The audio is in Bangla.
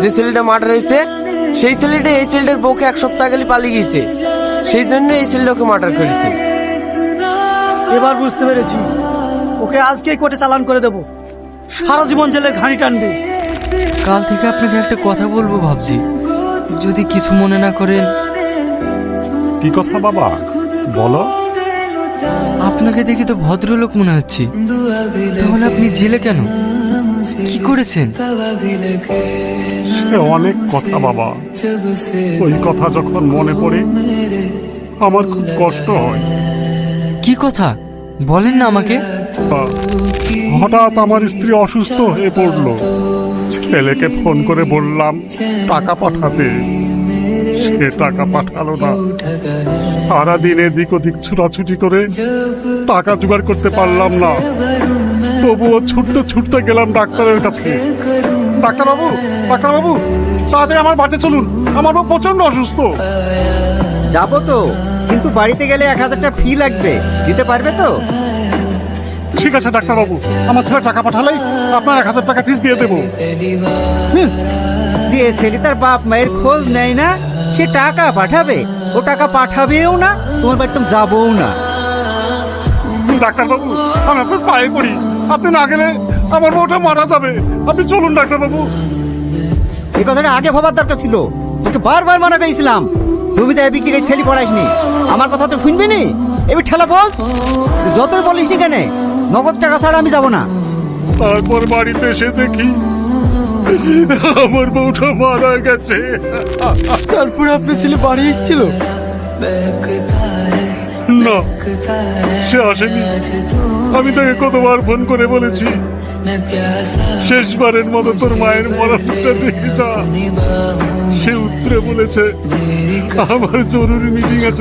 যে ছেলেটা মার্ডার হয়েছে সেই ছেলেটা এই ছেলেটার বউকে 1 সপ্তাহ আগে পালিয়ে গেছে, সেই জন্য এই ছেলেটাকে মার্ডার করেছে। এবার বুঝতে পেরেছি, ওকে আজকেই কোর্টে চালান করে দেব, সারা জীবন জেলের ঘানি টানবে। কাল থেকে আপনাকে একটা কথা বলবো ভাবছি, যদি কিছু মনে না করেন। কি কথা বাবা, বলো। আপনাকে দেখে তো ভদ্রলোক মনে হচ্ছে, তাহলে আপনি জেলে কেন, কি করেছেন? সে অনেক কথা বাবা, ওই কথা যখন মনে পড়ে আমার খুব কষ্ট হয়। কি কথা বলেন না আমাকে। হঠাৎ আমার স্ত্রী অসুস্থ হয়ে পড়লো, ছেলেকে ফোন করে বললাম টাকা পাঠাতে, সে টাকা পাঠালো না। সারাদিন এদিক ওদিক ছুটাছুটি করে টাকা জোগাড় করতে পারলাম না, তবুও ছুটতে ছুটতে গেলাম ডাক্তারের কাছে। ডাক্তারবাবু, ডাক্তারবাবু, তাড়াতাড়ি আমার বাড়িতে চলুন, আমার বউ প্রচন্ড অসুস্থ। যাবো তো, কিন্তু বাড়িতে গেলে 1000 টাকা ফি লাগবে, দিতে পারবে তো? ঠিক আছে ডাক্তারবাবু, আমার ছেলে টাকা পাঠালেই আপনার 1000 টাকা ফিস দিয়ে দেবো। যে ছেলে তার বাপ মায়ের খোঁজ নেয় না, সে টাকা পাঠাবে? ও টাকা পাঠাবেও না, তোমার বাড়ি তো যাবও না। ডাক্তারবাবু, আমি আপনার পায়ে পড়ি, আপনি না গেলে আমার বউটা মারা যাবে, আপনি চলুন ডাক্তারবাবু। এই কথাটা আগে ভাবার দরকার ছিল, তোকে বারবার মানা করেছিলাম জমিতে বিক্রি করে ছেলে পড়াইসনি, আমার কথা তো শুনবি নি। এবার ঠেলা বল, যতই বলিস নি কেন, নগদ টাকা ছাড়া আমি যাব না। তারপর বাড়িতে এসে দেখি আমার বউটা মারা গেছে। তারপর আপনার ছেলে বাড়ি এসেছিল? না, সে আসেনি। আমি তাকে কতবার ফোন করে বলেছি, শেষবারের মতো তোর মায়ের মরণটা দেখে যা। সে উত্তরে বলেছে আমার জরুরি মিটিং আছে।